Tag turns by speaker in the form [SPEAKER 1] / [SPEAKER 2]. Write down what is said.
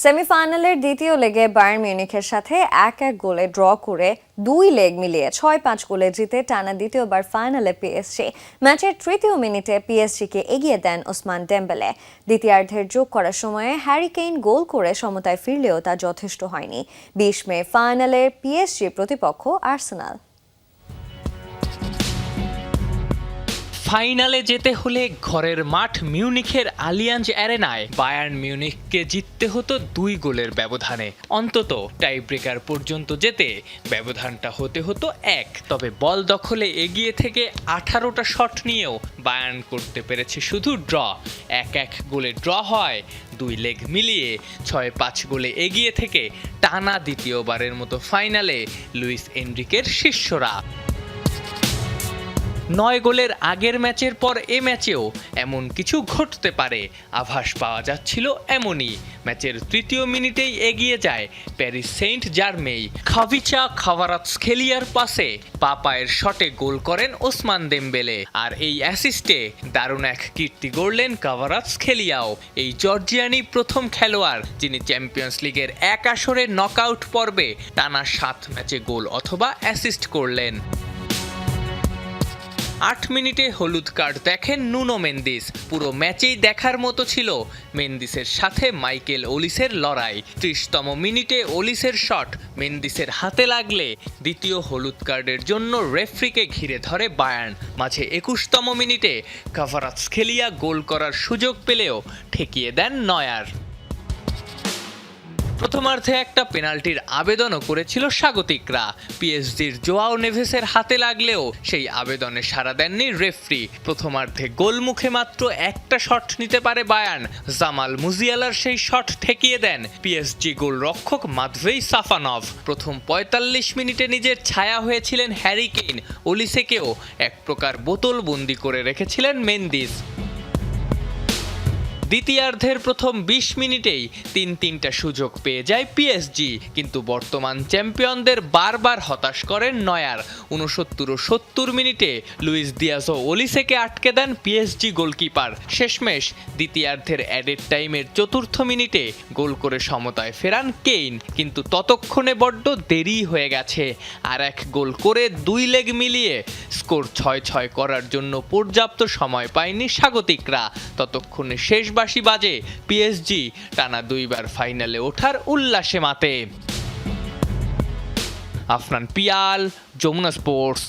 [SPEAKER 1] সেমিফাইনালের দ্বিতীয় লেগে বায়ার্ন মিউনিখের সাথে 1-1 গোলে ড্র করে 2 লেগ মিলিয়ে 6-5 গোলে জিতে টানা দ্বিতীয়বার ফাইনালে পিএসজি। ম্যাচের তৃতীয় মিনিটে পিএসজিকে এগিয়ে দেন ওসমান ডেম্বেলে। দ্বিতীয়ার্ধের যোগ করার সময়ে হ্যারি কেইন গোল করে সমতায় ফিরলেও তা যথেষ্ট হয়নি। 20 মে ফাইনালের পিএসজি প্রতিপক্ষ আর্সেনাল।
[SPEAKER 2] ফাইনালে যেতে হলে ঘরের মাঠ মিউনিখের আলিয়াঞ্জ অ্যারেনায় বায়ার্ন মিউনিখকে জিততে হতো 2 গোলের ব্যবধানে। অন্তত টাই ব্রেকার পর্যন্ত যেতে ব্যবধানটা হতে হতো 1। তবে বল দখলে এগিয়ে থেকে 18টা শট নিয়েও বায়ার্ন করতে পেরেছে শুধু ড্র। 1-1 গোলে ড্র হয়। 2 লেগ মিলিয়ে 6-5 গোলে এগিয়ে থেকে টানা দ্বিতীয়বারের মতো ফাইনালে লুইস এনরিকের শিষ্যরা। 9 গোলের আগের ম্যাচের পর এ ম্যাচেও এমন কিছু ঘটতে পারে আভাস পাওয়া যাচ্ছিল এমনই। ম্যাচের তৃতীয় মিনিটেই এগিয়ে যায় প্যারিস সেন্ট জার্মেই। খাভিচা খাভারাৎসখেলিয়ার পাসে পায়ের শটে গোল করেন ওসমান দেমবেলে, আর এই অ্যাসিস্টে দারুণ এক কীর্তি গড়লেন খাভারাৎসখেলিয়াও। এই জর্জিয়ানি প্রথম খেলোয়াড় যিনি চ্যাম্পিয়ন্স লিগের এক আসরে নকআউট পর্বে টানা 7 ম্যাচে গোল অথবা অ্যাসিস্ট করলেন। 8 মিনিটে হলুদ কার্ড দেখেন নুনো মেন্দিস। পুরো ম্যাচেই দেখার মতো ছিল মেন্দিসের সাথে মাইকেল ওলিসের লড়াই। 30তম মিনিটে ওলিসের শট মেন্দিসের হাতে লাগলে দ্বিতীয় হলুদ কার্ডের জন্য রেফরিকে ঘিরে ধরে বায়ার্ন। মাঝে 21তম মিনিটে খাভারাৎসখেলিয়া গোল করার সুযোগ পেলেও ঠেকিয়ে দেন নয়ার। প্রথমার্ধে একটা পেনাল্টির আবেদনও করেছিল স্বাগতিকরা। পিএসজির জোয়াও নেভেসের হাতে লাগলেও সেই আবেদনে সাড়া দেননি রেফরি। প্রথমার্ধে গোলমুখে মাত্র একটা শট নিতে পারে বায়ার্ন। জামাল মুজিয়ালার সেই শট ঠেকিয়ে দেন পিএসজি গোলরক্ষক মাদভেই সাফানভ। প্রথম 45 মিনিটে নিজের ছায়া হয়েছিলেন হ্যারি কেইন। ওলিসেকেও এক প্রকার বোতলবন্দি করে রেখেছিলেন মেন্দিস। দ্বিতীয়ার্ধের প্রথম 20 মিনিটেই 3টা সুযোগ পেয়ে যায় পিএসজি, কিন্তু বর্তমান চ্যাম্পিয়নদের বারবার হতাশ করেন নয়ার। 69 ও 70 মিনিটে লুইস দিয়াজ ও ওলিসেকে আটকে দেন পিএসজি গোলকিপার। শেষমেশ দ্বিতীয়ার্ধের অ্যাডেড টাইমের 4র্থ মিনিটে গোল করে সমতায় ফেরান কেইন, কিন্তু ততক্ষণে বড্ড দেরি হয়ে গেছে। আর এক গোল করে 2 লেগ মিলিয়ে স্কোর 6-6 করার জন্য পর্যাপ্ত সময় পায়নি স্বাগতিকরা। ততক্ষণে শেষ বাঁশি বাজে পিএসজি টানা 2বার ফাইনালে ওঠার উল্লাসে মাতে। আফনান পিয়াল, যমুনা স্পোর্টস।